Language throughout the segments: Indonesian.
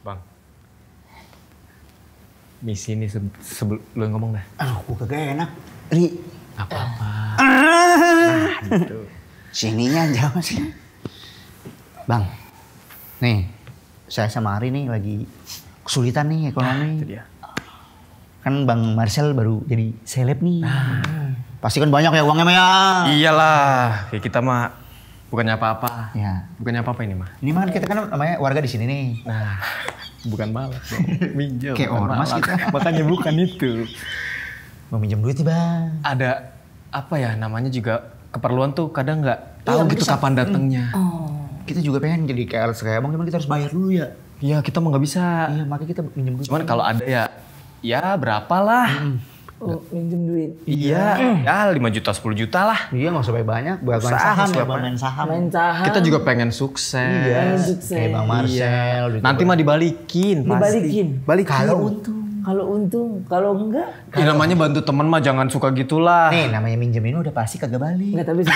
Bang. Misi ini sebelum lu ngomong dah. Aduh, gua kagak enak. Ri. Apa-apa. Gitu. Sininya jauh sih. Bang, nih saya sama Ari nih lagi kesulitan nih ekonomi. Itu dia. Kan Bang Marcel baru jadi seleb nih. Pasti kan banyak ya uangnya ya. Iyalah, kayak kita mah bukannya apa-apa. Ya. Bukannya apa-apa ini mah. Ini mah kita kan namanya warga di sini nih. Nah, bukan malas dong. Minjem. Kayak bukan ormas malas. kita. Makanya bukan itu. Mau minjem duit nih Bang. Ada apa ya namanya juga keperluan tuh kadang nggak tahu Iya, gitu bisa. kapan datangnya. Kita juga pengen jadi kayak kayak Bang, cuman kita harus bayar dulu ya. Iya, kita mah nggak bisa. Iya, makanya kita minjem duit. Cuman kalau ada ya berapa lah. Oh, minjem duit. Iya, ya 5 juta 10 juta lah. Iya, nggak usah banyak buat main Usah, saham ya, usah buat main saham. Main saham. Kita juga pengen sukses. Pengen sukses. Kayak Bang Marcel. Iya. Nanti mah dibalikin. Dibalikin. Balikin. Kalau untung. Kalau untung, kalau enggak, Ya, namanya bantu teman mah jangan suka gitulah. Nih, namanya minjem ini udah pasti kagak balik. enggak tapi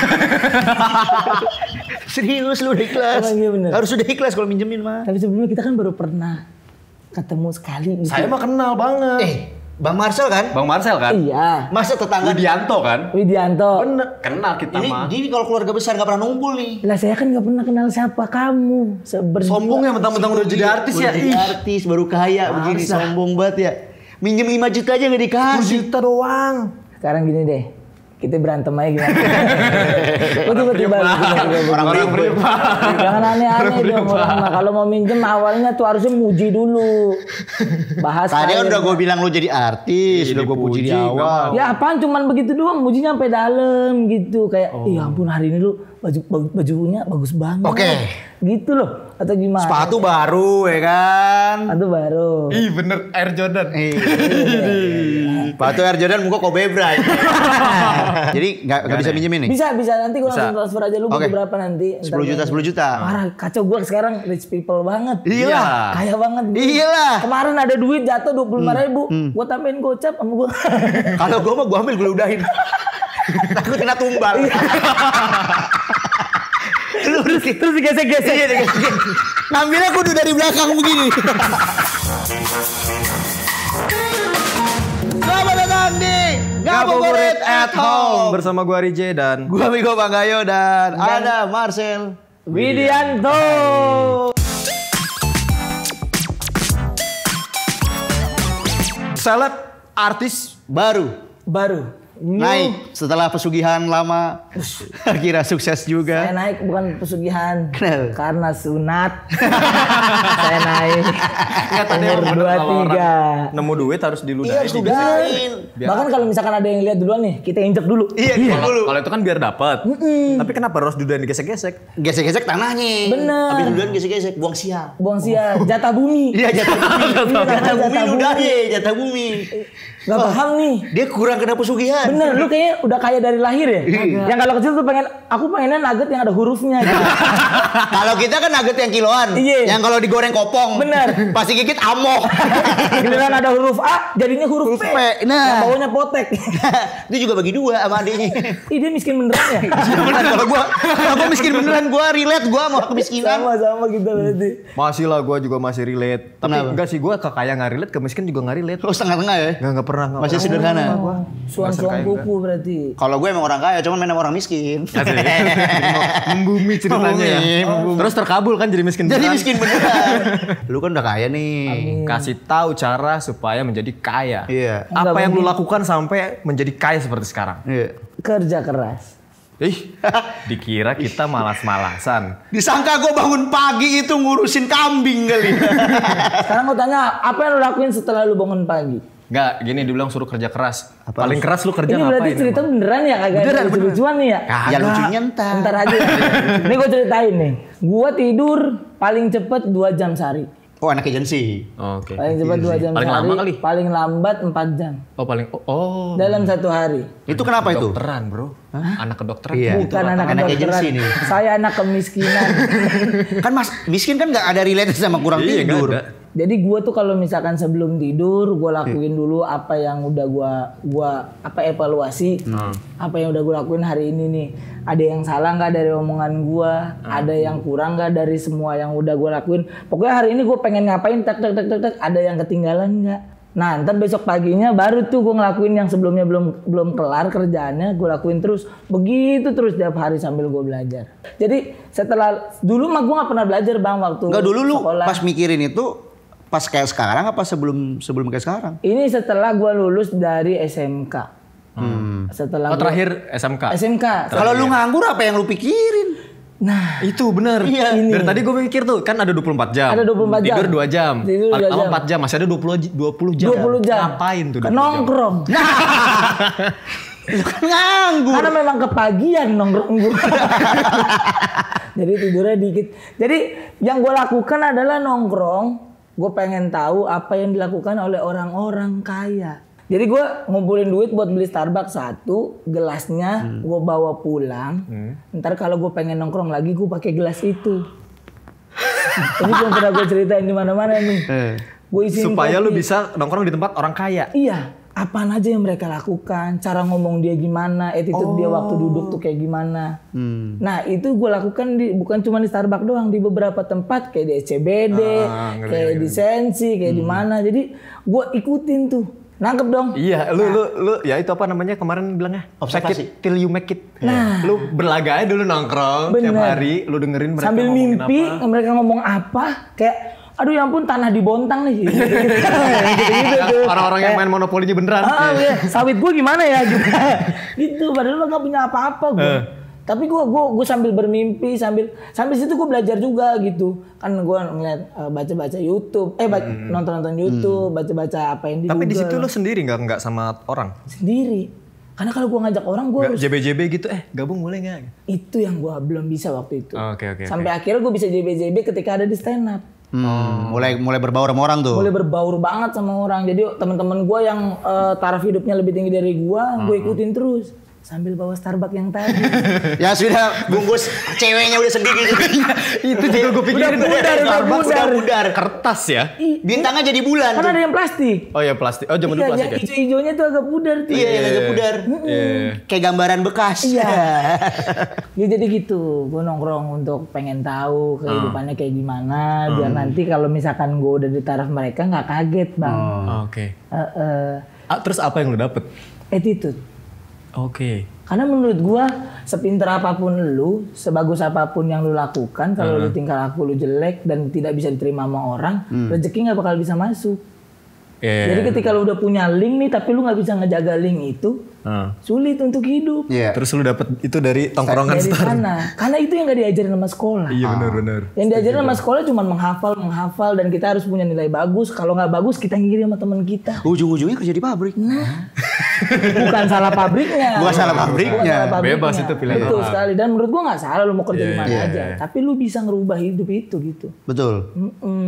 Serius lu udah ikhlas. Emang iya bener. Harus udah ikhlas kalau minjemin mah. tapi sebelumnya kita kan baru pernah ketemu sekali. Gitu. Saya mah kenal banget. Bang Marcel kan? Bang Marcel kan? Iya. Masa tetangga Widianto kan? Widianto. Bener, kenal kita ini mah. gini kalau keluarga besar nggak pernah ngumpul nih. Lah saya kan nggak pernah kenal siapa kamu. Sombong ya mentang-mentang udah jadi artis ya. Udah jadi artis baru kaya begini Masa? sombong banget ya. Minjem 5 juta aja nggak 10 dikasih. juta doang. Sekarang gini deh. Kita berantem aja gimana? Kok tiba-tiba Orang priuk. Jangan aneh-aneh dong orang mah. Kalau mau minjem awalnya tuh harusnya muji dulu. Bahas Tadi kan kalian. udah gue bilang lu jadi artis, udah gue puji di dipuji, awal. Ya apaan cuman begitu doang, mujinya sampai dalam gitu. Kayak, ya ampun hari ini lu bajunya bagus banget. Oke. Gitu loh, atau gimana? Sepatu baru ya kan. Sepatu baru. Ih bener Air Jordan. Sepatu Air Jordan muka Kobe Bryant. Jadi nggak bisa minjemin nih. Bisa nanti gue langsung transfer aja lu Oke. butuh berapa nanti. 10 juta, 10 juta. Parah, kacau gue sekarang rich people banget. Iyalah. Kaya banget. Iyalah. Kemarin ada duit jatuh 25.000, gue tambahin gocap sama gue. Kalau gue mah gue ambil gue udahin. Takut kena tumbal. Terus digesek-gesek. Iya, digesek. Ngambilnya kudu dari belakang begini. Selamat datang di Ngabuburit at Home. Bersama gua Rije dan Gua Migo Banggayo dan ada Marcel Widianto. seleb artis baru New. naik setelah pesugihan lama. Kira sukses Saya juga. naik bukan pesugihan. Kenapa? Karena sunat. Saya naik. Umur 23. nemu duit harus diludahin. Iya, harus diludahin. Bahkan kalau misalkan ada yang lihat duluan nih, kita injek dulu. Iya, dulu. Kalau itu kan biar dapat. Tapi kenapa harus dudahin digesek-gesek? Gesek-gesek tanahnya. Bener. Habis duluan gesek-gesek buang sial. Buang sia, jatah bumi. Iya, jatah bumi. Jatah bumi Jatah udah bumi. ya, jatah bumi. Gak paham nih. Dia kurang kena pesugihan. Bener, lu kayaknya udah kaya dari lahir ya? Yang kalau kecil tuh aku pengennya nugget yang ada hurufnya gitu. Kalau kita kan nugget yang kiloan. Iya. Yang kalau digoreng kopong. Bener. Pasti gigit amok. Giliran ada huruf A, jadinya huruf P. Nah. Yang bawahnya potek. Dia juga bagi dua sama adiknya. Ih, dia miskin beneran ya? Beneran kalau gua miskin beneran, gua relate gua sama kemiskinan. Sama-sama kita berarti. Masih lah, gua juga masih relate. Tapi Kenapa? enggak sih, gua ke kaya nggak relate, ke miskin juga nggak relate. Lu setengah-tengah ya? Nggak pernah. nggak Masih pernah. sederhana. Suang-suang kaya kuku berarti. Kalau gue emang orang kaya, cuman main sama orang miskin. Membumi ceritanya ya. Membumi. Terus terkabul kan jadi miskin. Jadi beneran. miskin beneran. Lu kan udah kaya nih. Kasih tahu cara supaya menjadi kaya. Iya. Apa Nggak yang lu mungkin. lakukan sampai menjadi kaya seperti sekarang? Iya. Kerja keras. Ih, dikira kita malas-malasan. Disangka gue bangun pagi itu ngurusin kambing kali. Sekarang gue tanya, apa yang lu lakuin setelah lu bangun pagi? Enggak, gini dibilang suruh kerja keras. Apa Paling keras lu kerja Ini berarti ngapain? cerita beneran ya? Kagak ada lucu-lucuan nih ya? Ya lucunya entar. Ntar aja. Ini gue ceritain nih. Gue tidur paling cepet 2 jam sehari. Oh, anak agensi. Oke. Paling cepet 2 jam Paling sehari. lama kali? Paling lambat 4 jam. Oh paling oh. Dalam 1 hari. Itu kenapa itu? Dokteran bro. Anak kedokteran. Iya. gitu. Bukan anak anak kedokteran. agensi nih. Saya anak kemiskinan. Kan Mas miskin kan nggak ada relate sama kurang Iya, nggak tidur. ada. Jadi gue tuh kalau misalkan sebelum tidur gue lakuin dulu apa yang udah gua evaluasi, apa yang udah gue lakuin hari ini nih. Ada yang salah nggak dari omongan gue, ada yang kurang nggak dari semua yang udah gue lakuin. Pokoknya hari ini gue pengen ngapain, tak, ada yang ketinggalan nggak. Nah ntar besok paginya baru tuh gue ngelakuin yang sebelumnya belum kelar kerjaannya, gue lakuin terus begitu terus tiap hari sambil gue belajar. Jadi setelah dulu mah gue nggak pernah belajar bang waktu Enggak dulu lu sekolah. pas mikirin itu pas kayak sekarang apa sebelum kayak sekarang? Ini setelah gue lulus dari SMK. Setelah Terakhir SMK. SMK. Kalau lu nganggur apa yang lu pikirin? Nah, Itu bener. Iya. Dari tadi gue mikir tuh kan ada 24 jam. Ada 24 jam. Tidur 2 jam. Tidur Paling 2 lama jam. 4 jam. Masih ada 20 jam. 20 jam. Ngapain tuh 20 jam? nongkrong. Lu kan nganggur. Karena memang kepagian nongkrong gue. Jadi tidurnya dikit. Jadi yang gue lakukan adalah nongkrong. Gue pengen tahu apa yang dilakukan oleh orang-orang kaya. Jadi gue ngumpulin duit buat beli Starbucks 1, gelasnya gue bawa pulang. Ntar kalau gue pengen nongkrong lagi gue pakai gelas itu. Ini belum pernah gue ceritain di mana-mana nih. Gue isiin Supaya lu kopi. bisa nongkrong di tempat orang kaya. Iya, apaan aja yang mereka lakukan, cara ngomong dia gimana, attitude dia waktu duduk tuh kayak gimana. Nah itu gue lakukan bukan cuma di Starbucks doang, di beberapa tempat kayak di SCBD, kayak di Sensi, kayak di mana. Jadi gue ikutin tuh, nangkep dong. Iya, lu ya itu apa namanya kemarin bilangnya? Observasi. Fake it till you make it. Nah. Lu berlaga aja dulu nongkrong tiap Bener. hari, lu dengerin mereka Sambil ngomongin mimpi, apa. mereka ngomong apa, kayak aduh ya ampun tanah dibontang nih. Gitu-gitu tuh. Orang-orang yang Kayak, main monopolinya beneran. iya. Sawit gue gimana ya gitu. Gitu padahal lo gak punya apa-apa gue. Tapi gue sambil bermimpi sambil situ gue belajar juga gitu. Kan gue ngeliat baca-baca YouTube, nonton-nonton YouTube, baca-baca apa yang di Tapi di Google. situ lu sendiri nggak sama orang? Sendiri. Karena kalau gue ngajak orang gue Nggak harus JB-JB gitu, gabung boleh nggak? itu yang gue belum bisa waktu itu. Oke. Sampai akhirnya gue bisa JB-JB ketika ada di stand up. Mulai berbaur sama orang tuh. Mulai berbaur banget sama orang. Jadi teman-teman gue yang taraf hidupnya lebih tinggi dari gue ikutin terus sambil bawa Starbucks yang tadi. Ya sudah bungkus ceweknya udah sedih gitu. Itu juga gue pikirin. Udah pudar. Kertas ya? Bintangnya jadi bulan Kan tuh. ada yang plastik. Oh ya plastik. Oh zaman dulu Iya, plastik yang ya? hijau-hijaunya tuh agak pudar tuh. Iya, yang agak pudar. Kayak gambaran bekas. Iya. Ya jadi gitu, gue nongkrong untuk pengen tahu kehidupannya kayak gimana, biar nanti kalau misalkan gue udah di taraf mereka nggak kaget bang. Oke. Eh, Terus apa yang lu dapet? attitude. Oke. Karena menurut gua sepintar apapun lu, sebagus apapun yang lu lakukan, kalau lu tingkah laku lu jelek dan tidak bisa diterima sama orang, rezeki nggak bakal bisa masuk. Jadi ketika lu udah punya link nih, tapi lu nggak bisa ngejaga link itu, sulit untuk hidup. Iya. Terus lu dapet itu dari tongkrongan Dari Star. sana. Karena itu yang nggak diajarin sama sekolah. Iya benar-benar. Yang diajarin sama sekolah cuma menghafal dan kita harus punya nilai bagus. Kalau nggak bagus kita ngirim sama teman kita. Ujung-ujungnya kerja di pabrik. Bukan salah pabriknya. Bukan salah pabriknya. Bukan salah pabriknya. Bebas itu pilihan Betul orang. sekali. Dan menurut gua nggak salah lu mau kerja di mana iya, aja. Tapi lu bisa ngerubah hidup itu gitu. Betul.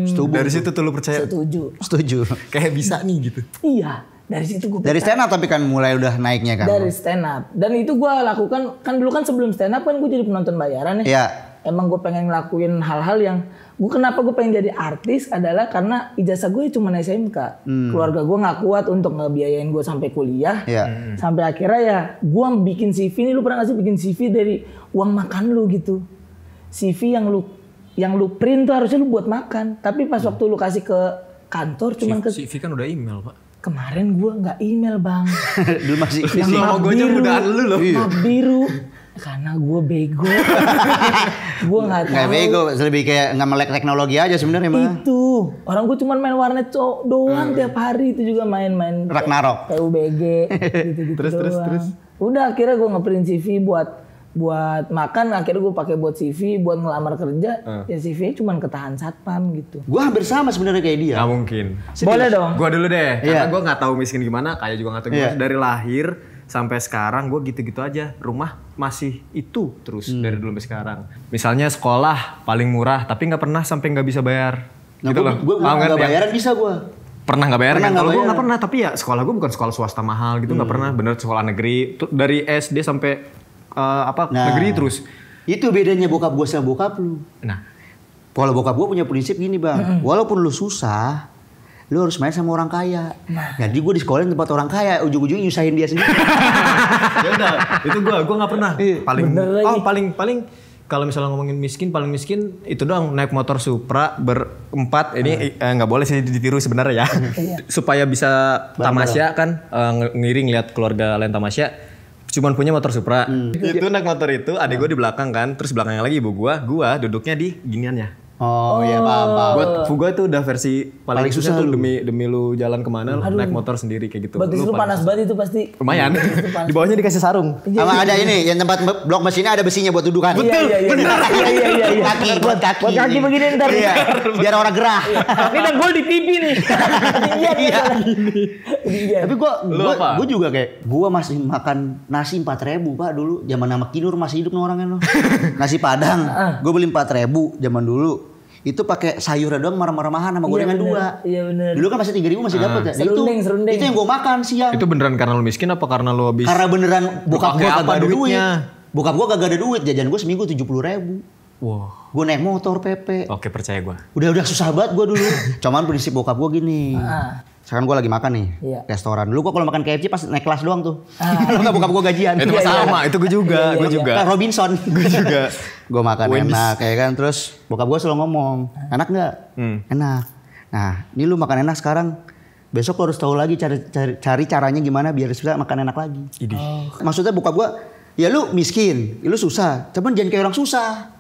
Setuju. Dari situ tuh lu percaya Setuju. Setuju. kayak bisa nih gitu. Iya. Dari situ gua Dari stand up tapi kan mulai udah naiknya kan. dari stand up. Dan itu gua lakukan kan dulu kan sebelum stand up kan gua jadi penonton bayaran ya. Iya. Emang gue pengen ngelakuin hal-hal yang kenapa gue pengen jadi artis adalah karena ijazah gue cuma SMK. Keluarga gue nggak kuat untuk ngebiayain gue sampai kuliah. Iya. Sampai akhirnya ya gue bikin CV nih, lu pernah gak sih bikin CV dari uang makan lu gitu. CV yang lu print tuh harusnya lu buat makan. Tapi pas waktu lu kasih ke kantor cuman ke CV kan udah email pak. kemarin gue nggak email bang. Dulu masih Yang Sama map gue aja biru. mudaan lu loh. Map biru. Karena gue bego. Gue nggak tahu. nggak bego, lebih kayak nggak melek teknologi aja sebenarnya mah. Itu orang gue cuman main warnet doang tiap hari, itu juga main-main Ragnarok. PUBG gitu-gitu Terus. Udah akhirnya gue ngeprint CV buat makan, akhirnya gue pakai buat CV buat ngelamar kerja. Ya CV cuman ketahan satpam gitu. Gua hampir sama sebenarnya kayak dia. Nggak mungkin. Boleh dong. Gua dulu deh. Karena Iya. gue nggak tahu miskin gimana. Kayak juga nggak tahu gimana. Iya. Dari lahir sampai sekarang gue gitu-gitu aja. Rumah masih itu terus dari dulu sampai sekarang. Misalnya sekolah paling murah tapi nggak pernah sampai nggak bisa bayar. Nah, Gitu loh. gua Paham kan? nggak Yang bayaran bisa gua. Pernah nggak bayar Pernah kan? nggak Kalau gue bayar. nggak pernah. Tapi ya sekolah gue bukan sekolah swasta mahal gitu. Nggak pernah. Bener sekolah negeri. Dari SD sampai negeri terus. Itu bedanya bokap gue sama bokap lu. Nah, Kalau bokap gue punya prinsip gini bang, walaupun lu susah, lu harus main sama orang kaya. Jadi gue di sekolah tempat orang kaya, ujung-ujungnya nyusahin dia sendiri. ya udah, itu gue nggak pernah. Bener Paling kalau misalnya ngomongin miskin, paling miskin itu doang naik motor Supra berempat. Ini nggak boleh sih ditiru sebenarnya ya. Supaya bisa tamasya kan, ngiring lihat keluarga lain tamasya. Cuman punya motor Supra. Itu naik motor itu, adik gue di belakang kan, terus belakangnya lagi ibu gue duduknya di giniannya. Oh iya paham. Buat Fugo itu udah versi paling susah tuh demi lu jalan kemana naik motor sendiri kayak gitu. Berarti lu panas banget itu pasti. Lumayan. Di bawahnya dikasih sarung. Sama ada ini yang tempat blok mesinnya ada besinya buat dudukan. Betul. Iya. Kaki buat kaki. Buat kaki begini ntar. Iya. Biar orang gerah. Ini udah gol di pipi nih. Iya. Tapi gue juga kayak gue masih makan nasi 4.000 Pak dulu. Zaman nama Kinur masih hidup nih orangnya loh. Nasi Padang. Gue beli 4.000 zaman dulu. Itu pakai sayurnya doang marah-marahan sama gorengan dua. Iya benar. Dulu kan masih 3.000 masih dapat ya. Serundeng. Itu yang gue makan siang. Itu beneran karena lu miskin apa karena lu habis? Karena beneran bokap gue kagak ada duit. duitnya? Bokap gue kagak ada duit. Jajan gue seminggu 70.000. Wow. Gue naik motor PP. Oke, percaya gue. Udah susah banget gue dulu. Cuman prinsip bokap gue gini. Sekarang gue lagi makan nih restoran. Dulu gue kalau makan KFC pas naik kelas doang tuh. Kalau nggak bokap gue gajian. Itu sama. Itu gue juga. Kayak Robinson. Gue juga. Gue makan enak kayak kan. Terus bokap gue selalu ngomong, enak nggak? Enak. Nah ini lu makan enak sekarang. Besok lu harus tahu lagi cari caranya gimana biar bisa makan enak lagi. Maksudnya bokap gue, ya lu miskin, lu susah. Cuman jangan kayak orang susah.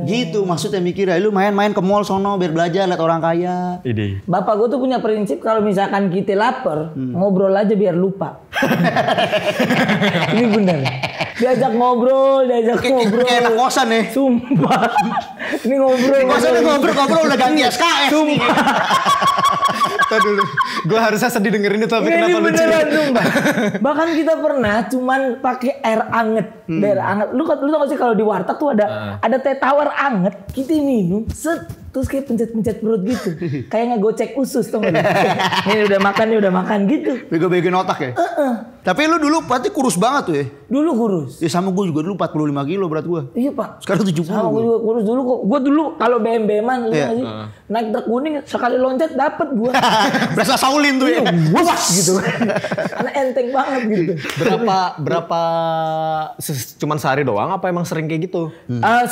Gitu maksudnya mikirnya, lu main-main ke mall sono biar belajar lihat orang kaya. Bapak gue tuh punya prinsip kalau misalkan kita lapar, ngobrol aja biar lupa. Ini bener. Diajak ngobrol. Kayak anak kosan nih. Sumpah. Ini ngobrol udah ganti SKS. Sumpah. Tadi dulu. Gue harusnya sedih dengerin itu tapi kenapa lucu? Bahkan kita pernah cuman pakai air anget. Air anget. Lu tau gak sih kalau di warteg tuh ada teh tawar anget, kita minum, terus kayak pencet-pencet perut gitu. Kayak ngegocek usus tuh. Ini udah makan gitu. Bego-begoin otak ya? Tapi lu dulu berarti kurus banget tuh ya? Dulu kurus. Ya sama gue juga dulu 45 kilo berat gue. Iya Pak. Sekarang 70. Sama gue juga kurus dulu kok. Gue dulu kalau BM-BM-an naik truk kuning sekali loncat dapet gue. Berasa Shaolin tuh ya? Wah gitu. Karena enteng banget gitu. Berapa cuman sehari doang apa emang sering kayak gitu?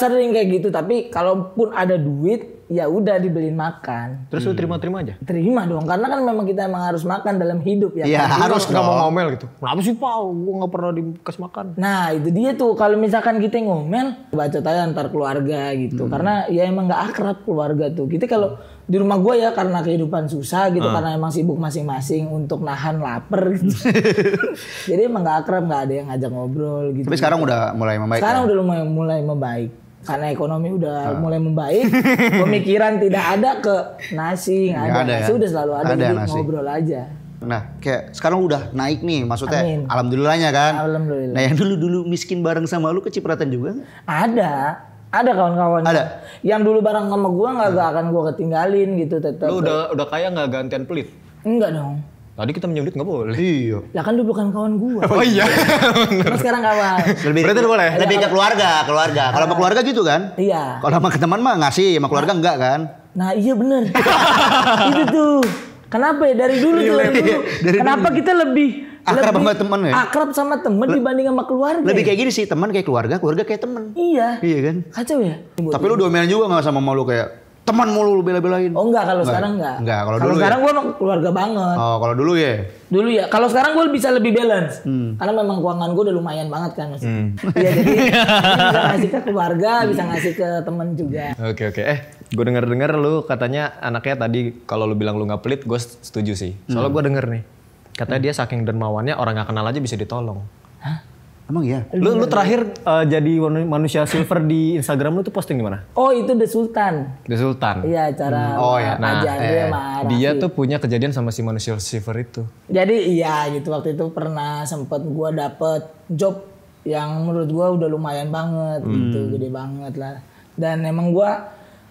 Sering kayak gitu, tapi kalaupun ada duit ya udah dibeliin makan. Terus lu terima-terima aja? Terima dong, karena kan memang kita emang harus makan dalam hidup ya. Iya harus nggak mau ngomel gitu. Kenapa sih Pak? Gue nggak pernah dikasih makan. Nah itu dia tuh, kalau misalkan kita ngomel, bacot aja antar keluarga gitu. Karena ya emang nggak akrab keluarga tuh. Kita kalau di rumah gue ya karena kehidupan susah gitu, karena emang sibuk masing-masing untuk nahan lapar gitu. Jadi emang nggak akrab, nggak ada yang ngajak ngobrol gitu. Tapi sekarang udah mulai membaik. Sekarang udah mulai membaik. Karena ekonomi udah mulai membaik, pemikiran tidak ada ke nasi, nggak ada. Nasi udah selalu ada, jadi ngobrol aja. Nah, kayak sekarang udah naik nih, maksudnya alhamdulillahnya kan. Alhamdulillah. Nah, yang dulu miskin bareng sama lu kecipratan juga? Ada kawan-kawan. Ada. Yang dulu bareng sama gua nggak akan gua ketinggalin gitu tetap. Lu udah kaya nggak gantian pelit? Enggak dong. Tadi kita menyulit nggak boleh. Iya. Lah kan dulu bukan kawan gua. Oh iya. Mas sekarang kawan. Berarti boleh. Lebih ke keluarga. Kalau sama keluarga gitu kan? Iya. Kalau sama teman mah ngasih, sama keluarga enggak kan? Nah iya bener. Itu tuh. Kenapa ya dari dulu tuh kenapa kita lebih akrab sama teman ya? Akrab sama teman dibanding sama keluarga. Lebih kayak gini sih, teman kayak keluarga kayak teman. Iya. Iya kan? Kacau ya. Tapi lu domelin juga nggak sama lu kayak teman mulu lu bela-belain? Oh enggak, kalau sekarang enggak. Enggak, kalau dulu sekarang gue keluarga banget. Oh, kalau dulu ya? Dulu ya. Kalau sekarang gue bisa lebih balance. Karena memang keuangan gue udah lumayan banget kan. Iya, jadi bisa ngasih ke keluarga, bisa ngasih ke temen juga. Oke. Gue denger lu katanya anaknya tadi kalau lu bilang lu nggak pelit, gue setuju sih. Soalnya gue denger nih, katanya dia saking dermawannya orang nggak kenal aja bisa ditolong. Hah? Emang iya? Lu terakhir jadi manusia silver di Instagram lu tuh posting di mana? Oh itu The Sultan. The Sultan. Iya cara dia tuh punya kejadian sama si manusia silver itu. Jadi iya gitu, waktu itu pernah sempet gue dapet job yang menurut gue udah lumayan banget gitu, gede banget lah. Dan emang gue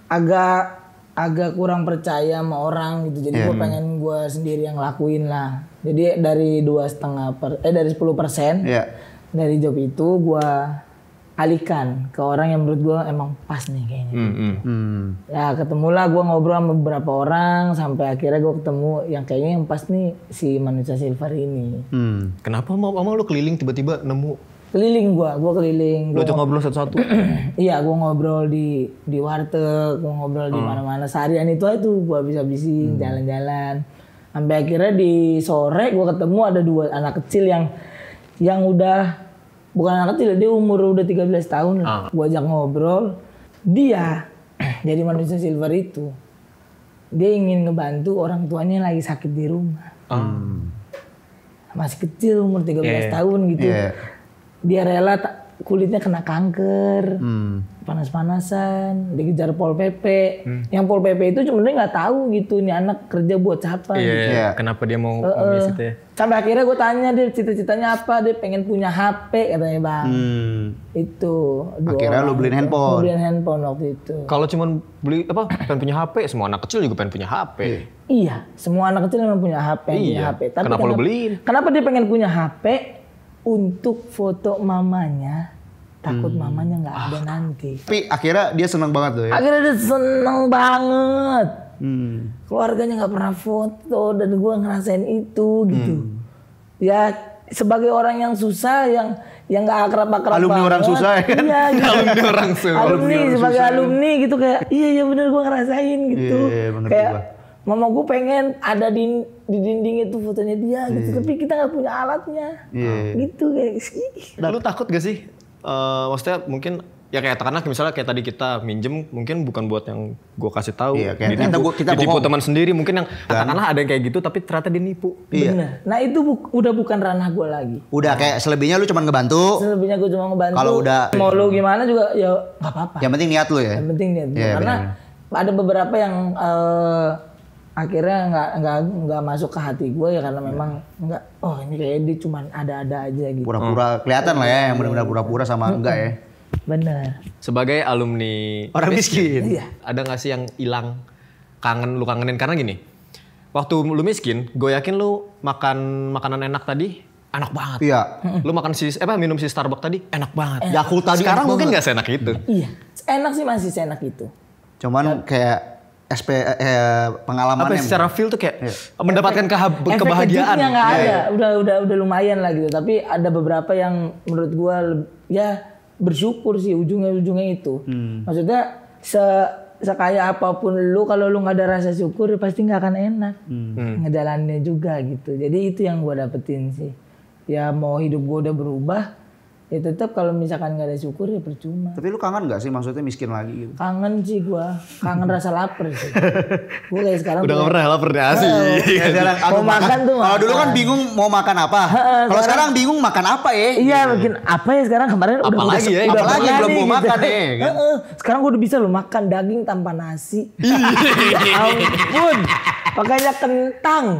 agak kurang percaya sama orang gitu, jadi gue pengen gue sendiri yang lakuin lah. Jadi dari 10%, Dari job itu gue alihkan ke orang yang menurut gue emang pas nih kayaknya. Ya ketemulah gue ngobrol sama beberapa orang sampai akhirnya gue ketemu yang kayaknya yang pas nih si Manusia Silver ini. Kenapa mau lu keliling tiba-tiba nemu? Keliling gue keliling. Lu ajak ngobrol satu-satu. Iya, gue ngobrol di warteg, gue ngobrol di mana-mana. Seharian itu aja tuh gue habis-habisin jalan-jalan. Sampai akhirnya di sore gue ketemu ada 2 anak kecil yang udah bukan anak kecil, dia umur udah 13 tahun lah. Gue ajak ngobrol. Dia jadi Manusia Silver itu dia ingin ngebantu orang tuanya yang lagi sakit di rumah. Masih kecil umur 13 tahun gitu. Dia rela kulitnya kena kanker, panas-panasan, dikejar Pol PP. Yang Pol PP itu sebenarnya nggak tahu gitu nih anak kerja buat siapa. Iya. Kenapa dia mau ngambil situ ya? Sampai akhirnya gue tanya dia cita-citanya apa, dia pengen punya HP katanya bang. Itu. Akhirnya lu beliin handphone. Gue beliin handphone waktu itu. Kalau cuman beli pengen punya HP, semua anak kecil juga pengen punya HP. Iya, semua anak kecil memang punya HP. Iya. Tapi Kenapa lu beliin? Kenapa dia pengen punya HP? Untuk foto mamanya, takut mamanya nggak ada nanti. Tapi akhirnya dia seneng banget tuh ya. Akhirnya dia seneng banget. Keluarganya nggak pernah foto dan gue ngerasain itu gitu. Ya sebagai orang yang susah, yang nggak akrab-akrab Alumni banget. orang susah ya kan? Iya, gitu. Alumni orang susah. Alumni sebagai alumni gitu kayak iya bener gue ngerasain gitu. Iya, bener kayak juga. mama gue pengen ada di dinding itu fotonya dia gitu, tapi kita nggak punya alatnya. Gitu guys. Lu takut gak sih? Maksudnya mungkin ya kayak katakanlah misalnya kayak tadi kita minjem mungkin bukan buat yang gue kasih tahu. Iya, kayak kita ditipu bohong. teman sendiri mungkin yang katakanlah ada yang kayak gitu tapi ternyata dia nipu. Bener. Nah itu udah bukan ranah gue lagi. Udah kayak selebihnya lu cuma ngebantu. Selebihnya gue cuma ngebantu. Kalau udah mau lu gimana juga ya nggak apa-apa. Yang penting niat lu ya. Yang penting niat. Iya, Karena bener. ada beberapa yang akhirnya nggak masuk ke hati gue ya karena memang nggak. Oh ini kayak dia cuma ada-ada aja gitu. Pura-pura kelihatan lah ya, yang benar-benar pura-pura sama enggak ya. Bener. Sebagai alumni Orang miskin. Iya. Ada gak sih yang hilang lu kangenin karena gini. Waktu lu miskin, gue yakin lu makan makanan enak tadi enak banget. Iya. Lu makan minum si Starbucks tadi enak banget. Yakult tadi Sekarang enak mungkin banget. gak seenak itu. Iya. Enak sih masih seenak itu. Cuman kayak pengalaman Apa ya, secara feel tuh kayak mendapatkan Efek kebahagiaan. kejutnya nggak ada. Udah lumayan lah gitu. Tapi ada beberapa yang menurut gue ya bersyukur sih ujungnya itu. Maksudnya sekaya apapun lu kalau lu nggak ada rasa syukur ya pasti nggak akan enak ngejalaninnya juga gitu. Jadi itu yang gue dapetin sih. Ya mau hidup gue udah berubah ya tetap kalau misalkan nggak ada syukur ya percuma. Tapi lu kangen gak sih maksudnya miskin lagi gitu? Kangen sih gue, kangen rasa lapar sih. Gue kayak sekarang Udah gak pernah lapar deh asli. Ya, sekarang, mau makan tuh. Kalau dulu kan bingung mau makan apa. Kalau sekarang bingung makan apa ya? Iya, bikin apa ya sekarang kemarin Apalagi ya, apalagi berani belum mau gitu. makan ya. Kan? Sekarang gue udah bisa loh makan daging tanpa nasi. Ya ampun. Pakainya kentang.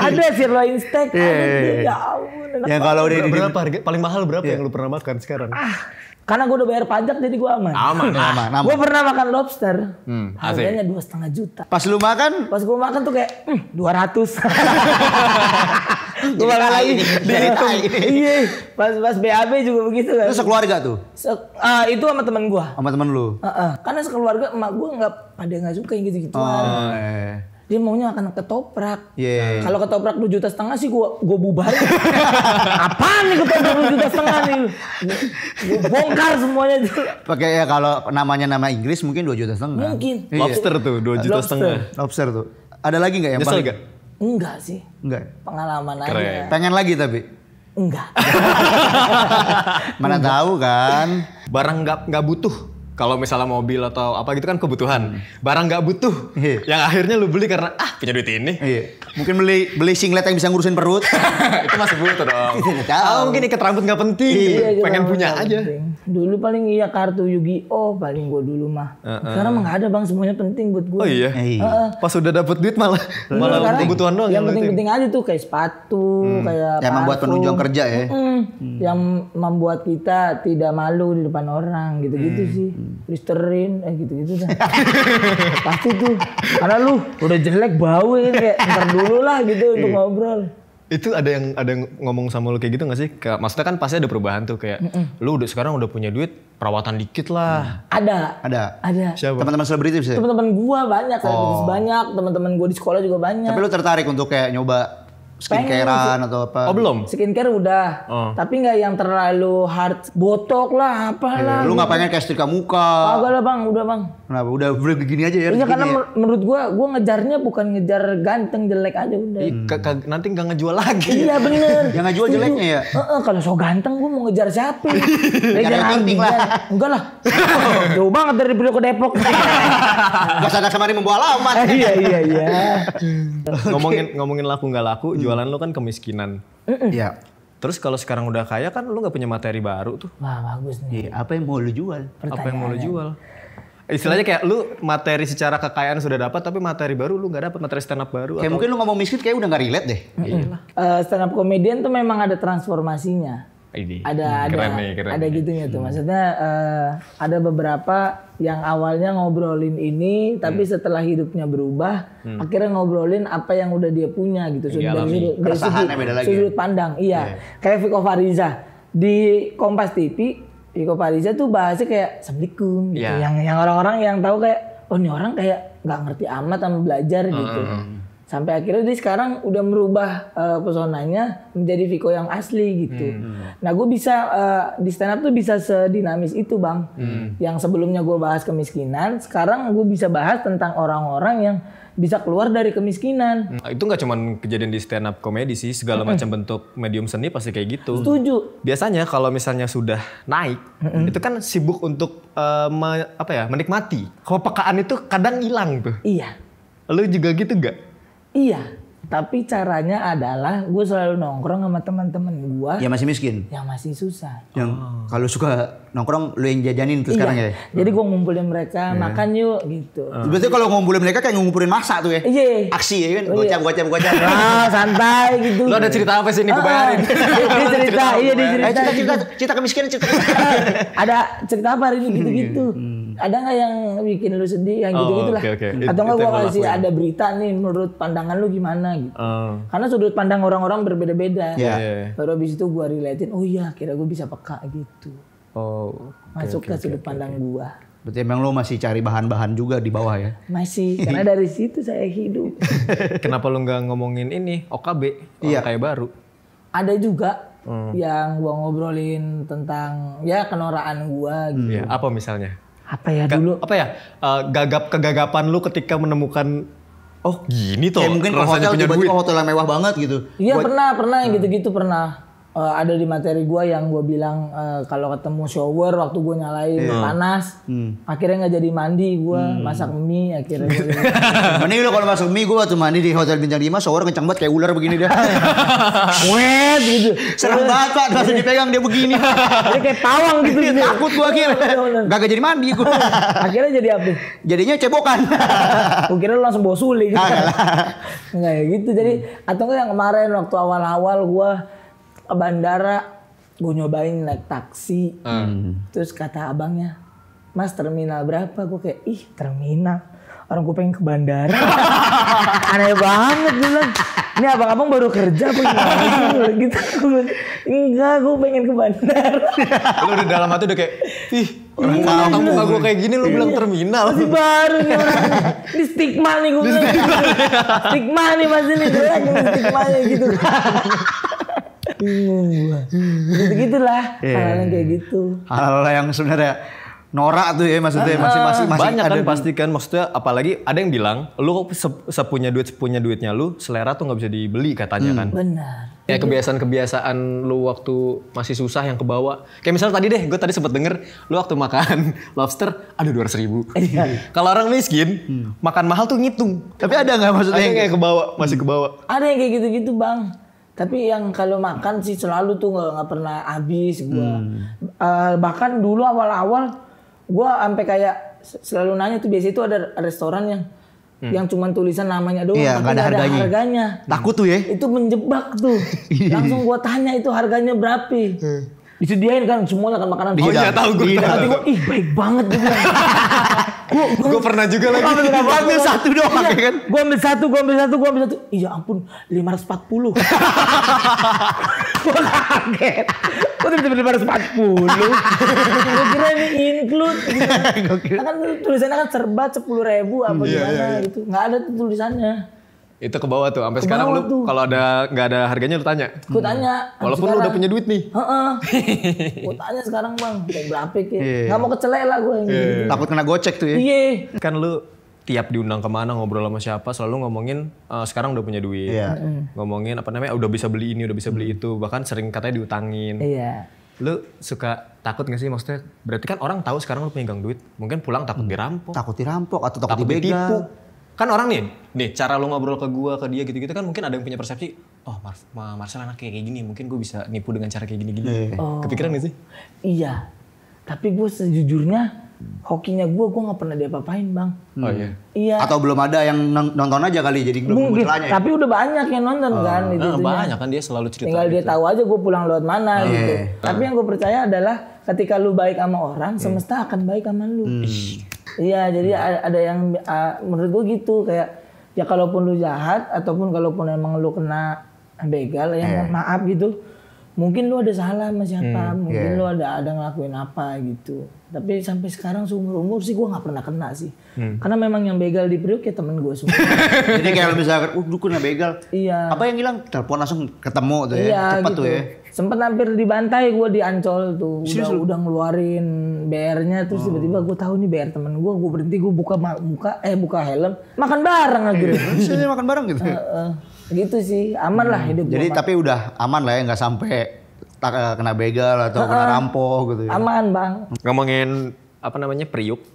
Ada sirloin steak. Ya ampun. Yang kalau udah di Berapa harga? Paling mahal berapa yang lu pernah makan sekarang? Karena gue udah bayar pajak jadi gue aman. Aman. Gue pernah makan lobster. asik. Harganya 2,5 juta. pas lu makan Pas gue makan tuh kayak 200. Gue makan lagi. dihitung. Iya. Pas BAB juga begitu kan. Lu sekeluarga tuh Itu sama temen gue. sama temen lu. Karena sekeluarga emak gue nggak suka yang gitu-gituan. Dia maunya makan ketoprak. Iya. Kalau ketoprak 2,5 juta sih gue bubarin. Apaan nih ketoprak 2,5 juta nih? Gue bongkar semuanya. Pakai ya kalau namanya nama Inggris mungkin 2,5 juta. Mungkin. Iya. Lobster tuh 2,5 juta. Lobster tuh. Ada lagi nggak yang Nyesel paling? gak? Enggak sih. Enggak. Pengalaman Keren. aja. Pengen lagi tapi. Enggak. Mana tahu kan. Barang nggak butuh. Kalau misalnya mobil atau apa gitu kan kebutuhan. Barang nggak butuh. Iya. Yang akhirnya lu beli karena punya duit ini. Iya. Mungkin beli singlet yang bisa ngurusin perut. Itu masih butuh dong. Nggak tahu. Mungkin ikat rambut nggak penting. Iya, Pengen gitu, punya nggak aja. penting. Dulu paling iya kartu Yu-Gi-Oh paling gue dulu mah. Sekarang mah nggak ada bang, semuanya penting buat gue. Oh iya. Pas udah dapet duit malah Sekarang kebutuhan doang yang lu penting. penting-penting aja tuh kayak sepatu, kayak Yang membuat parfum. penunjang kerja ya. Yang membuat kita tidak malu di depan orang gitu-gitu sih. Listerin gitu-gitu dah. Pasti tuh. Karena lu udah jelek bau kan kayak ntar dulu lah gitu untuk ngobrol. Itu ada yang ngomong sama lu kayak gitu gak sih? Maksudnya kan pasti ada perubahan tuh kayak lu sekarang udah punya duit, perawatan dikit lah. Ada. Siapa? Teman-teman selebritis ya? Teman-teman gua banyak, selebritis banyak, teman-teman gua di sekolah juga banyak. Tapi lu tertarik untuk kayak nyoba skincarean atau apa? Oh belum? Skincare udah, tapi nggak yang terlalu hard, botok lah, apalah. Lu nggak pengen kayak setrika muka? Kagak lah bang, udah bang. Kenapa? Udah begini aja ya? Iya karena menurut gua ngejarnya bukan ngejar ganteng jelek aja udah. Nanti nggak ngejual lagi. Iya bener. Yang ngejual jeleknya ya? Kalau so ganteng gua mau ngejar siapa? Ngejar penting lah. Enggak lah. Jauh banget dari Priok ke Depok. Gak sadar sama membawa alamat. Iya. ngomongin laku nggak laku, jualan lu kan kemiskinan. Iya. Terus kalau sekarang udah kaya kan lu nggak punya materi baru tuh. Wah bagus nih. Apa yang mau lu jual? Apa yang mau lu jual? Istilahnya kayak lu materi secara kekayaan sudah dapat, tapi materi baru lu nggak dapat, materi stand up baru. Kayak mungkin lu ngomong miskin kayak udah nggak relate deh. Stand up comedian tuh memang ada transformasinya. Ada gitunya tuh. Maksudnya ada beberapa yang awalnya ngobrolin ini, tapi setelah hidupnya berubah, akhirnya ngobrolin apa yang udah dia punya gitu. Dari sudut pandang. Iya. Kayak Viko Fariza di Kompas TV. Viko Fariza tuh bahasnya kayak assalamualaikum gitu. Yang orang-orang yang tahu kayak, oh ini orang kayak nggak ngerti amat sama belajar gitu. Sampai akhirnya dia sekarang udah merubah pesonanya menjadi Viko yang asli gitu. Nah gue bisa di stand up tuh bisa sedinamis itu bang. Yang sebelumnya gue bahas kemiskinan, sekarang gue bisa bahas tentang orang-orang yang bisa keluar dari kemiskinan. Itu nggak cuma kejadian di stand up komedi sih, segala macam bentuk medium seni pasti kayak gitu. Setuju. Biasanya kalau misalnya sudah naik, itu kan sibuk untuk menikmati. Kepekaan itu kadang hilang tuh. Iya. Lu juga gitu gak? Iya, tapi caranya adalah gue selalu nongkrong sama teman-teman gue yang masih miskin, yang masih susah. Yang kalau suka nongkrong lu yang jajanin tuh sekarang ya. Jadi gue ngumpulin mereka makan yuk gitu. Berarti kalau ngumpulin mereka kayak ngumpulin masa tuh ya? Iya. Aksi ya kan, gocap. Santai gitu. Lo ada cerita apa sih ini gue bayarin? Dia cerita. Cerita kemiskinan cerita. Ada cerita apa hari ini gitu-gitu. Ada nggak yang bikin lu sedih yang gitu-gitu lah. Atau nggak gue kasih ada berita nih menurut pandangan lu gimana gitu. Karena sudut pandang orang-orang berbeda-beda. Baru abis itu gue relatein, oh iya kira gue bisa peka gitu. Masuk ke sudut pandang gue. Berarti emang lu masih cari bahan-bahan juga di bawah ya? Masih, karena dari situ saya hidup. Kenapa lu nggak ngomongin ini OKB, kayak baru? Ada juga yang gua ngobrolin tentang ya kenoraan gua gitu. Apa misalnya? Apa ya dulu? Kegagapan lu ketika menemukan gini tuh. Kayak mungkin ke hotel tiba-tiba hotel yang mewah banget gitu. Iya pernah yang gitu-gitu pernah. Ada di materi gue yang gue bilang kalau ketemu shower waktu gue nyalain panas, akhirnya nggak jadi mandi gue masak mie akhirnya. Mending lo kalau masak mie gue waktu mandi di hotel bintang 5 shower kencang banget kayak ular begini dah. Wet gitu. Serem banget pak, langsung dipegang dia begini. Jadi kayak pawang gitu. Takut gue akhirnya. Gak jadi mandi gue. Akhirnya jadi apa? Jadinya cebokan. Gue kira lo langsung bawa suli gitu. Nggak ya gitu. Jadi atau nggak yang kemarin waktu awal-awal gue ke bandara, gue nyobain naik taksi, terus kata abangnya, mas terminal berapa? Gue kayak, ih terminal, orang gue pengen ke bandara, aneh banget gue bilang, ini abang-abang baru kerja apa gimana sih? Gitu, enggak, gue pengen ke bandara. Lu di dalam hati udah kayak, ih orang kampung muka gue kayak gini lu bilang terminal. Masih baru nih orang, ini stigma nih gue bilang, stigma nih mas ini, stigmanya gitu. Bingung gua. Gitu-gitulah hal-hal yang kayak gitu. Hal-hal yang sebenarnya norak tuh ya maksudnya masih banyak kan pasti kan maksudnya apalagi ada yang bilang lu sepunya duitnya lu selera tuh nggak bisa dibeli katanya kan. Benar. Kayak kebiasaan lu waktu masih susah yang kebawa. Kayak misalnya tadi deh, gue tadi sempat denger lu waktu makan lobster ada 200.000. Kalau orang miskin makan mahal tuh ngitung. Tapi ada nggak maksudnya yang kayak kebawa masih kebawa? Ada yang kayak gitu-gitu bang. Tapi yang kalau makan sih selalu tuh nggak pernah habis gua. Bahkan dulu awal-awal gua sampai kayak selalu nanya tuh biasanya itu ada restoran yang cuma tulisan namanya doang, tapi nggak ada harganya. Takut tuh ya? Itu menjebak tuh. Langsung gua tanya itu harganya berapa? disediain kan semuanya kan makanan. Oh iya tahu gue. Hati gue, ih baik banget gue bilang. Gue pernah juga lagi. Gue ambil satu doang ya kan. Gue ambil satu. Iya ampun 540. Gue kaget. Gue tiba-tiba 540. Gue kira ini include. Kan tulisannya kan serba 10.000 apa gimana gitu. Nggak ada tuh tulisannya. Itu ke bawah tuh. Sampai sekarang lu kalau nggak ada harganya lu tanya. Gue tanya. Walaupun lu udah punya duit nih. Gue tanya sekarang bang, kayak berapa ya? Nggak mau kecelek lah gue. Takut kena gocek tuh ya. Iya. Kan lu tiap diundang kemana ngobrol sama siapa selalu ngomongin sekarang udah punya duit. Ngomongin apa namanya udah bisa beli ini, udah bisa beli itu. Bahkan sering katanya diutangin. Iya. Lu suka takut gak sih maksudnya? Berarti kan orang tahu sekarang lu pegang duit. Mungkin pulang takut dirampok. Takut dirampok atau takut ditipu. dibegal. Kan orang nih cara lu ngobrol ke gua, ke dia gitu-gitu kan mungkin ada yang punya persepsi, oh Marcel anak kayak gini, mungkin gue bisa nipu dengan cara kayak gini-gini. Kepikiran gak sih? Iya. Tapi gue sejujurnya hokinya gue gak pernah diapa-apain bang. Oh iya? Iya. Atau belum ada yang nonton aja kali jadi belum mungkin, munculannya. tapi udah banyak yang nonton kan. Banyak kan dia selalu cerita. Tinggal dia tahu aja gue pulang lewat mana gitu. Tapi yang gue percaya adalah ketika lu baik sama orang, semesta akan baik sama lu. Iya, jadi ada yang menurut gue gitu kayak ya kalaupun lu jahat ataupun kalaupun emang lu kena begal yang maaf gitu. Mungkin lu ada salah sama siapa, mungkin lu ada ngelakuin apa gitu. Tapi sampai sekarang seumur umur sih gue nggak pernah kena sih. Karena memang yang begal di Priok ya temen gue semua. Jadi kayak misalkan, gue kena begal. Iya. Apa yang hilang? Telepon langsung ketemu tuh ya, iya, cepet gitu. tuh ya. Sempet hampir dibantai gue di Ancol tuh. Udah ngeluarin BR-nya terus tiba-tiba gue tahu nih BR temen gue berhenti gue buka helm, makan bareng akhirnya. Bisa makan bareng gitu. Gitu sih, aman lah hidup gue. Jadi tapi udah aman lah ya, nggak sampai kena begal atau kena rampok gitu ya. Aman bang. Ngomongin apa namanya Priuk.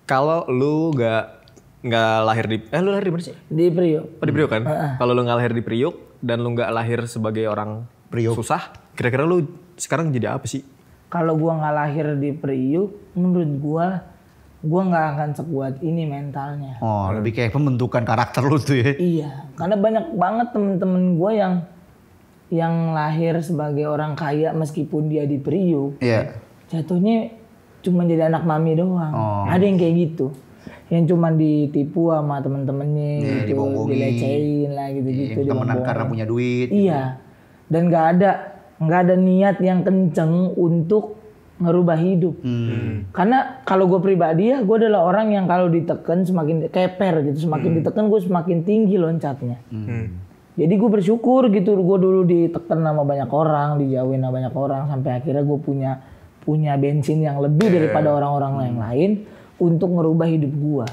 Kalau lu nggak lahir di lu lahir di mana sih? Di Priok. Oh di Priuk kan? Kalau lu nggak lahir di Priuk dan lu nggak lahir sebagai orang Priuk susah, kira-kira lu sekarang jadi apa sih? Kalau gua nggak lahir di Priuk, menurut gua nggak akan sekuat ini mentalnya. Oh, lebih kayak pembentukan karakter lu tuh ya. Iya, karena banyak banget temen-temen gua yang lahir sebagai orang kaya meskipun dia di Priuk. Iya. Jatuhnya cuma jadi anak mami doang. Ada yang kayak gitu. Yang cuma ditipu sama temen-temennya gitu, dilecehin lah gitu-gitu. Temenan karena punya duit. Iya. Dan nggak ada niat yang kenceng untuk ngerubah hidup. Karena kalau gue pribadi ya, gue adalah orang yang kalau ditekan semakin keper gitu, semakin ditekan gue semakin tinggi loncatnya. Jadi gue bersyukur gitu, gue dulu ditekan sama banyak orang, dijauhin sama banyak orang, sampai akhirnya gue punya bensin yang lebih daripada orang-orang yang lain untuk ngerubah hidup gue.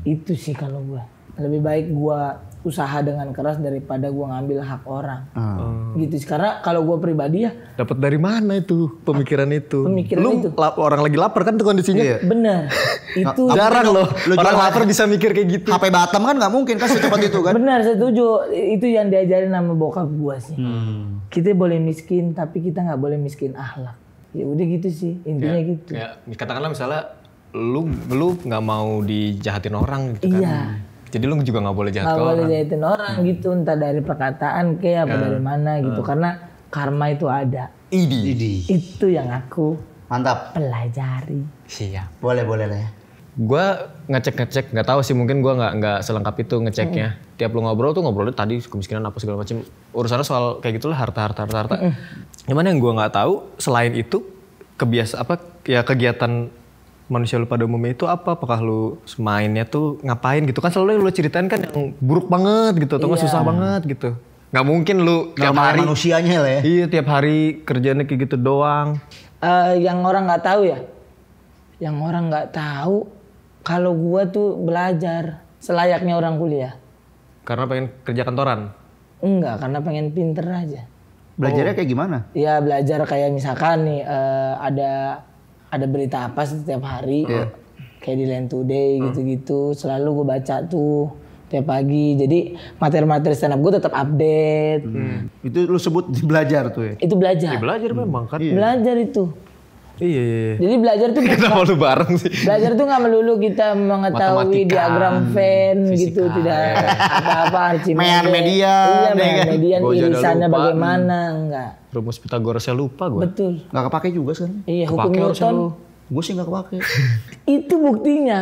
Itu sih kalau gue. Lebih baik gue usaha dengan keras daripada gue ngambil hak orang. Gitu. Karena kalau gue pribadi ya. Dapat dari mana itu pemikiran itu? Pemikiran lu itu. Orang lagi lapar kan tuh kondisinya. Iya. Bener. Itu jarang loh. Orang lapar bisa mikir kayak gitu. HP Batam kan nggak mungkin kan secepat itu kan. Benar, setuju. Itu yang diajarin sama bokap gue sih. Kita boleh miskin tapi kita nggak boleh miskin akhlak. Ya udah gitu sih. Intinya gitu. Ya, katakanlah misalnya lu nggak mau dijahatin orang gitu kan. Iya. Jadi lu juga nggak boleh jahat ke orang. Nggak boleh jahatin orang gitu, entah dari perkataan kayak apa dari mana gitu. Karena karma itu ada. Idi. Itu yang aku Mantap. Iya. pelajari. Siap. Boleh lah ya. Gua ngecek, nggak tahu sih, mungkin gua nggak selengkap itu ngeceknya. Tiap lu ngobrol tuh ngobrolnya tadi kemiskinan apa segala macam. Urusannya soal kayak gitulah harta. Gimana yang gua nggak tahu selain itu kegiatan manusia lu pada umumnya itu apa? Apakah lu mainnya tuh ngapain gitu kan? Selalu lu ceritain kan yang buruk banget gitu, atau nggak susah banget gitu. Nggak mungkin lu tiap hari manusianya lah ya. Iya, tiap hari kerjanya kayak gitu doang. Yang orang nggak tahu ya, yang orang nggak tahu kalau gua tuh belajar selayaknya orang kuliah. Karena pengen kerja kantoran? Enggak, karena pengen pinter aja. Belajarnya kayak gimana? Ya belajar kayak misalkan nih ada berita apa setiap hari, kayak di Line Today gitu-gitu, selalu gue baca tuh tiap pagi. Jadi materi-materi stand up gue tetap update. Itu lu sebut belajar tuh ya? Itu belajar. Ya belajar memang kan. Belajar itu. Iya. Jadi belajar tuh Kenapa lu bareng sih? belajar tuh nggak melulu kita mengetahui Matematika, diagram Venn gitu, fisika. tidak apa-apa Archimedes. Main median, Iya, ya main kan? median Gua aja udah irisannya lupa. bagaimana, enggak. Rumus Pythagorasnya lupa gue. Betul. Gak kepake juga sekarang. Iya, hukum Kepake harusnya Newton. lu. Gue sih gak kepake. Itu buktinya.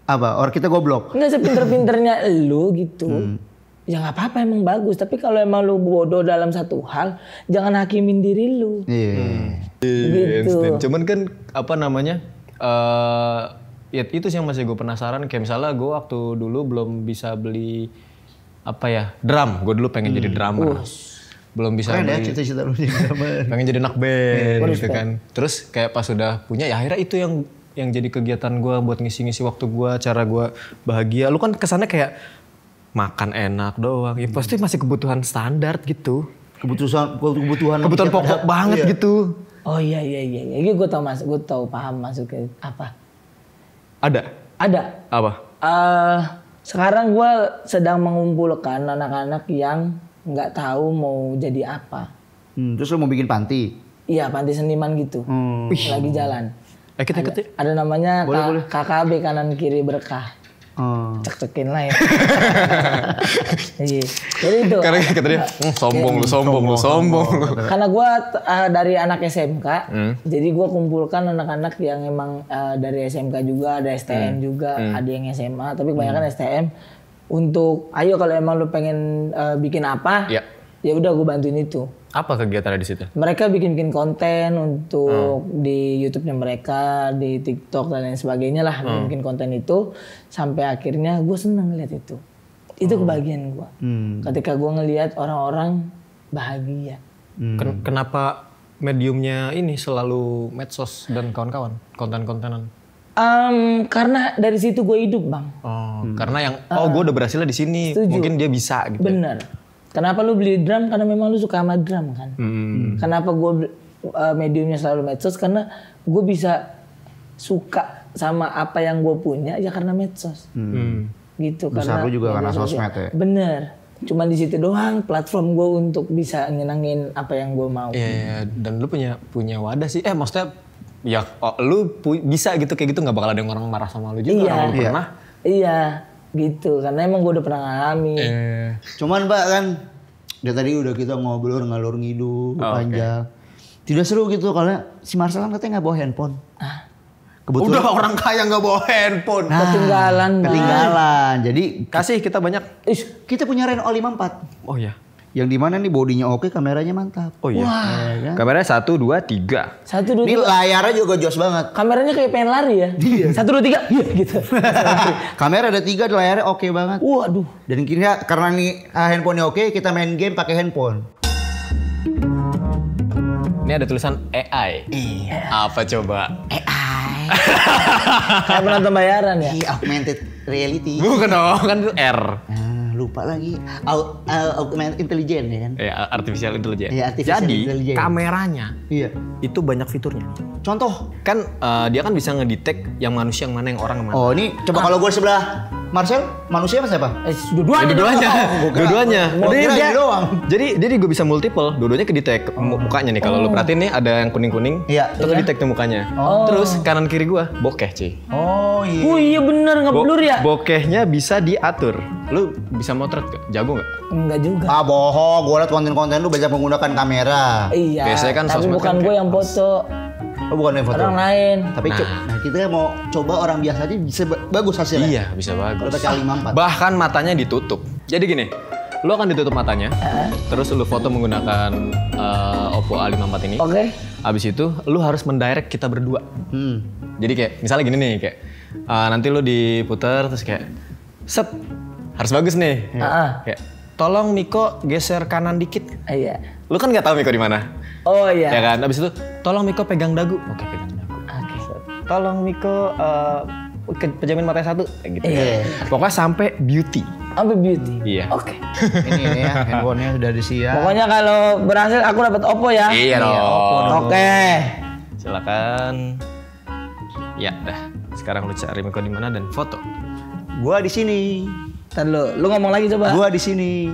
Apa? Orang kita goblok. Enggak sepinter-pinternya lu gitu. Ya nggak apa-apa emang bagus, tapi kalau emang lu bodoh dalam satu hal, jangan hakimin diri lu. Iya. Gitu. Einstein. Cuman kan apa namanya? Ya itu sih yang masih gue penasaran. Kayak misalnya gue waktu dulu belum bisa beli apa ya, drum. Gue dulu pengen jadi drummer. Belum bisa Keren ya beli. cita-cita lu jadi drummer. Pengen jadi anak band gitu kan. Terus kayak pas udah punya ya akhirnya itu yang jadi kegiatan gue buat ngisi-ngisi waktu gue, cara gue bahagia. Lu kan kesannya kayak makan enak doang. Ya pasti masih kebutuhan standar gitu. Kebutuhan Kebutuhan pokok banget gitu. Oh iya. Ini gue tahu paham masuknya apa. Ada? Apa? Sekarang gue sedang mengumpulkan anak-anak yang nggak tahu mau jadi apa. Terus lu mau bikin panti? Iya, panti seniman gitu. Lagi jalan. Ikut ya? Ada namanya Boleh. KKB kanan kiri berkah. Oh. Cek-cekin lah ya. Iya. Jadi itu. Karena kata dia, sombong lu. Karena gue dari anak SMK, jadi gue kumpulkan anak-anak yang emang dari SMK juga, ada STM juga, ada yang SMA, tapi kebanyakan STM. Untuk, ayo kalau emang lu pengen bikin apa, ya udah gue bantuin itu. Apa kegiatannya di situ? Mereka bikin konten untuk di YouTube-nya mereka, di TikTok dan lain sebagainya lah, bikin konten itu sampai akhirnya gue seneng lihat itu. Itu kebahagiaan gue. Ketika gue ngelihat orang-orang bahagia. Kenapa mediumnya ini selalu medsos dan kawan-kawan, konten-kontenan? Karena dari situ gue hidup, Bang. Karena yang gue udah berhasil di sini, mungkin dia bisa gitu. Bener. Kenapa lu beli drum? Karena memang lu suka sama drum kan. Kenapa gue mediumnya selalu medsos? Karena gue bisa suka sama apa yang gue punya ya karena medsos. Gitu. Besar karena lu juga karena sosmed ya? Bener. Cuman di situ doang platform gue untuk bisa nyenengin apa yang gue mau. Iya, dan lu punya wadah sih. Maksudnya ya lu bisa gitu kayak gitu, nggak bakal ada yang orang marah sama lu juga. Orang lu pernah. Iya. Gitu, karena emang gue udah pernah ngalamin. Cuman Pak kan, dari tadi udah kita ngobrol ngalur ngidul panjang. Tidak seru gitu karena si Marcel kan katanya nggak bawa handphone. Kebetulan Udah orang kaya nggak bawa handphone. Ketinggalan, Bang. ketinggalan. Jadi Kasih kita banyak. kita punya Reno 54 Oh ya. yang dimana nih bodinya oke, kameranya mantap. Oh iya. Kameranya 1, 2, 3. 1, 2, Ini 3. layarnya juga jos banget. Kameranya kayak pengen lari ya. 1, 2, 3. Iya gitu. Kamera ada 3, layarnya oke banget. Waduh. Dan kira karena nih handphonenya oke, kita main game pakai handphone. Ini ada tulisan AI. Iya. Apa coba? Kayak penonton bayaran ya. Augmented reality. Bukan dong, kan itu R. Lupa lagi. Augmented intelligence ya kan? Ya, artificial intelligence. Iya, artificial Jadi intelligence. kameranya Iya. itu banyak fiturnya. Contoh. Kan dia kan bisa ngedetect yang manusia yang mana, yang orang yang mana. Oh ini coba kalau gue sebelah Marcel, manusia apa siapa? Dua-duanya. Dua-duanya. Mau kira ini doang. Jadi gue bisa multiple, dua-duanya kedetek mukanya nih. Kalau lu perhatiin nih ada yang kuning-kuning, Iya. itu kedetek tuh mukanya. Terus kanan kiri gue bokeh cuy. Oh iya. Oh iya bener, nggak blur ya? Bokehnya bisa diatur. Lu bisa motret gak? Jago nggak? Enggak juga. Ah bohong, gue liat konten-konten lu banyak menggunakan kamera. Iya. Biasanya kan tapi sosmed bukan kan gue kayak yang foto, Oh bukan yang foto. orang lain. Tapi nah kita mau coba orang biasa aja bisa bagus hasilnya. Iya, bisa bagus. Kalau pakai 54. Bahkan matanya ditutup. Jadi gini, lu akan ditutup matanya, terus lu foto menggunakan Oppo A54 ini. Oke. Abis itu lu harus mendirect kita berdua. Jadi kayak misalnya gini nih, kayak nanti lu diputer terus kayak set, harus bagus nih. Kayak tolong Miko geser kanan dikit. Iya. Lu kan nggak tahu Miko di mana. Oh iya. Ya kan? Abis itu tolong Miko pegang dagu. Oke, pegang dagu. Oke. Tolong Miko pejamin matanya satu, kayak gitu. Iya. Pokoknya sampai beauty. Sampai beauty. Iya. Oke. Ini ya handphonenya sudah disiap. Pokoknya kalau berhasil aku dapat Oppo ya. Iya dong. Oke. Silakan. Ya, dah. Sekarang lu cari Miko di mana dan foto. Gua di sini. Ntar lu ngomong lagi coba. Gua di sini.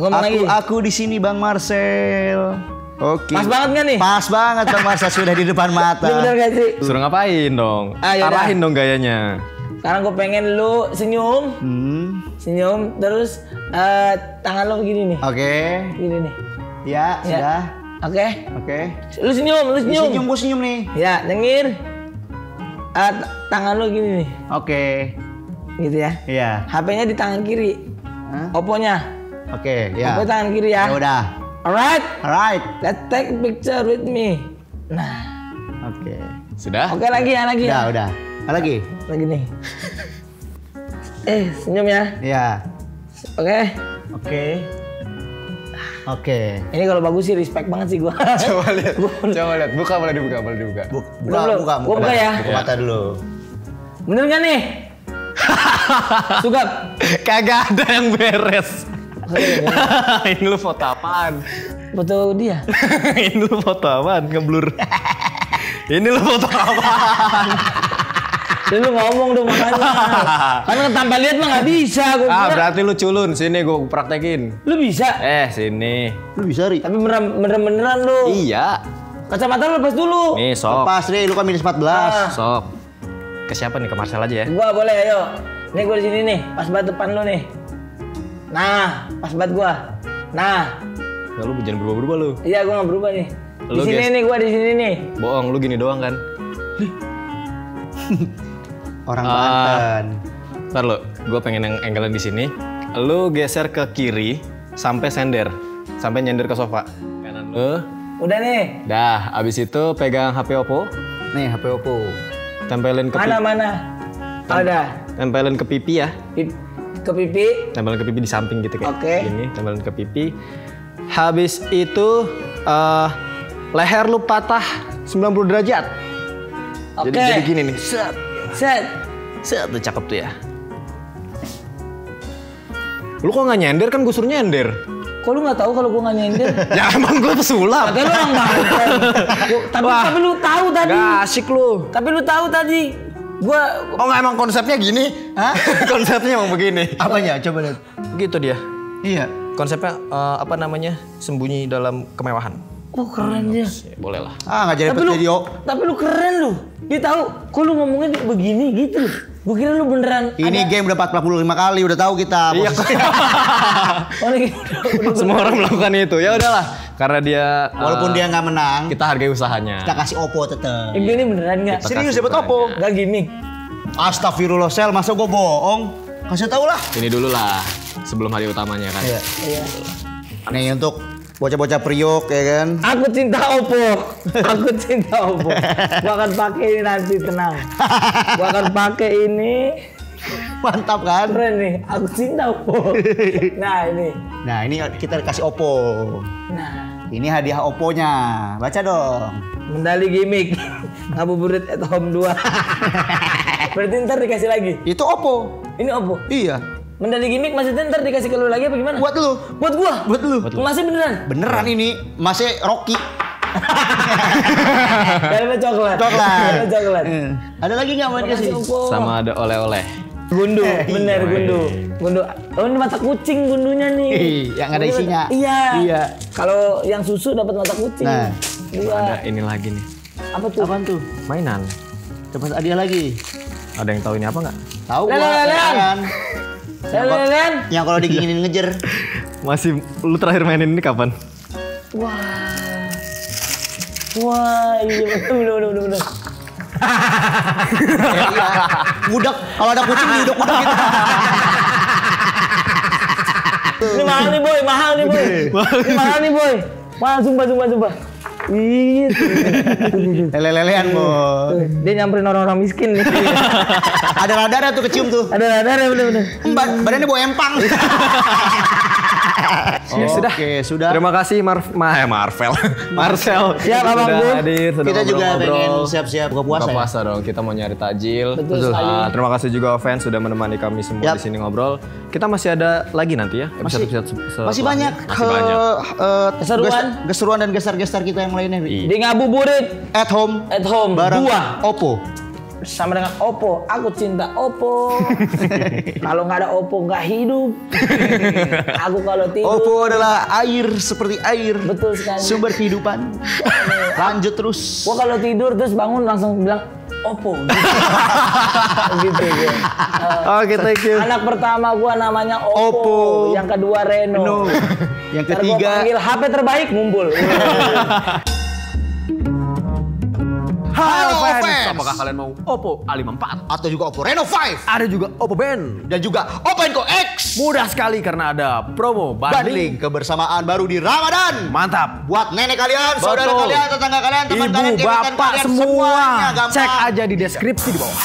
Ngomong lagi. Aku di sini Bang Marcel. Oke. Pas banget nggak nih? Pas banget Bang Marcel, sudah di depan mata. Ini bener gak sih? Suruh ngapain dong? Yaudah. Arahin dong gayanya. Sekarang gue pengen lu senyum. Senyum terus tangan lu begini nih. Oke. Gini nih. Ya, sudah. Oke. Oke. Lu senyum, lu senyum. Senyum, gue senyum nih. Ya, nyengir. Tangan lu gini nih. Oke. Gitu ya. Iya. HP-nya di tangan kiri. Hah? Oppo-nya. Oke, ya. Oppo tangan kiri ya. Ya udah. Alright. Alright. Let's take a picture with me. Nah. Oke. Sudah? Oke lagi ya, lagi ya. Udah. Apa lagi? Lagi nih. Senyum ya. Iya. Oke. Oke. Oke. Ini kalau bagus sih respect banget sih gua. Coba lihat. Coba lihat. Buka, boleh dibuka, boleh dibuka. Buka. Gua buka ya. Buka mata dulu. Bener gak nih? Sugap. Kagak ada yang beres. Ini lu foto apaan? Foto dia. Ini lu foto apaan? Ngeblur. Ini lu foto apaan? Lu ngomong dong makanya. Karena tanpa lihat mah nggak bisa. Berarti lu culun. Sini gua praktekin. Lu bisa. Sini. Lu bisa, Ri? Tapi beneran lu. Iya. Kacamata lu lepas dulu. Nih, sok. Lepas, Ri. Lu kan minus 14. Sok. Ke siapa nih? Ke Marcel aja ya. Gua boleh, ayo. Nih gua di sini nih, pas banget depan lu nih. Nah, pas banget gua. Nah. Nah, lu jangan berubah-berubah lu. Iya, gua nggak berubah nih. Di Lu, sini guys. nih, gua di sini nih. Bohong, lu gini doang kan? Orang Banten. Ntar lu, gue pengen yang anglean di sini. Lu geser ke kiri sampai sender, sampai nyender ke sofa. Kanan lu. Udah nih. Dah, abis itu pegang HP Oppo, Nih, HP Oppo. tempelin ke Mana? Ada. tempelin ke pipi ya. Ke pipi. Tempelin ke pipi di samping gitu kayak Oke. gini, tempelin ke pipi. Habis itu leher lu patah 90 derajat. Oke. Jadi gini nih. Set. Set. Tuh cakep tuh ya. Lu kok nggak nyender, kan gue suruh nyender. Kok lu nggak tahu kalau gua nggak nyender? Ya emang gue pesulap. Katanya lu orang Banten. Tapi lu tahu tadi. Gak asik lu. Tapi lu tahu tadi. Gua Oh nggak, emang konsepnya gini? Hah? Konsepnya emang begini. Apanya? Coba lihat. Gitu dia. Iya. Konsepnya apa namanya? Sembunyi dalam kemewahan. oh keren dia. Ya, boleh lah. Nggak jadi dapet video. Tapi lu keren lu. Dia tahu. Kok lu ngomongnya begini gitu. Gua kira lu beneran. Ini game udah 45 kali, udah tahu kita. Iya. Oh, ini Semua orang melakukan itu. Ya udahlah. Karena dia Walaupun dia nggak menang, kita hargai usahanya. kita kasih Oppo tetep. ini beneran nggak? Kita Serius kasih dapat usahanya. Oppo? Gak gimmick. Astagfirullah, Sel, masa gue bohong? Kasih tau lah. Ini dulu lah sebelum hari utamanya kan. Iya. Iya. Nih untuk bocah-bocah priok ya kan. Aku cinta Oppo. Aku cinta Oppo. Gua akan pakai ini nanti, tenang. Gua akan pakai ini. Mantap kan? Keren nih. Aku cinta Oppo. Nah ini. Nah ini kita kasih Oppo. Nah. Ini hadiah Oppo-nya. Baca dong. Medali gimmick. Ngabuburit at home 2. Berarti ntar dikasih lagi. Itu Oppo. Ini Oppo. Iya. Medali gimmick maksudnya ntar dikasih ke lu lagi apa gimana? Buat lu. Buat gua. Buat lu. Masih beneran? Beneran ini. Masih Rocky. Dalamnya coklat. Coklat. Dalamnya coklat. Ada lagi nggak mau Makasih dikasih? Oppo. Sama ada oleh-oleh. Gundu, bener gundu. Gundu. Oh ini mata kucing gundunya nih. Yang ada isinya. Iya. Iya. Kalau yang susu dapat mata kucing. Nah. Dua. Ada ini lagi nih. Apa tuh? Apaan tuh? Mainan. Dapat hadiah lagi. Ada yang tahu ini apa nggak? Tahu Lelan, gua. lelan. Kan? Lelan. Yang kalau digiginin ngejer. Masih lu terakhir mainin ini kapan? Wah. Wah, iya bener. Budak. Kalau ada kucing diudak-udak gitu. Ini mahal nih boy, mahal nih boy. Ini mahal nih boy. Mahal sumpah. Ih. Lele-lelean, Boy. Dia nyamperin orang-orang miskin nih. Ada radar tuh kecium tuh. Ada bener. Badannya bawa empang. Ya sudah. Oke, sudah. Terima kasih Marcel. Siap, Abang sudah Bu. hadir, sudah Kita juga ngobrol-ngobrol. pengen siap-siap buka puasa. Buka Ya? puasa dong. Kita mau nyari takjil. Betul sekali. Terima kasih juga fans sudah menemani kami semua Yap. di sini ngobrol. Kita masih ada lagi nanti ya episode Masih banyak. Masih banyak. Keseruan. Keseruan dan gestar-gestar kita yang lainnya. Wi. Iya. Di ngabuburit At home. at home Bareng 2. Oppo. sama dengan Oppo. Aku cinta Oppo. Kalau nggak ada Oppo nggak hidup. Aku kalau tidur. Oppo adalah air seperti air. Betul sekali. Sumber kehidupan. Lanjut terus. Gua kalau tidur terus bangun langsung bilang Oppo. Gitu ya. Oke, thank you. Anak pertama gua namanya Oppo. Yang kedua Reno. Yang Ntar gua ketiga panggil HP terbaik Mumbul. Halo fans. Apakah kalian mau Oppo A54? Atau juga Oppo Reno 5 Ada juga Oppo Ben. dan juga Oppo Enco X. Mudah sekali karena ada promo Bundling kebersamaan baru di Ramadan. Mantap. Buat nenek kalian, saudara Betul. kalian, tetangga kalian, teman Ibu, kalian, gebetan bapak kalian, semua. semuanya gampang. Cek aja di deskripsi di bawah.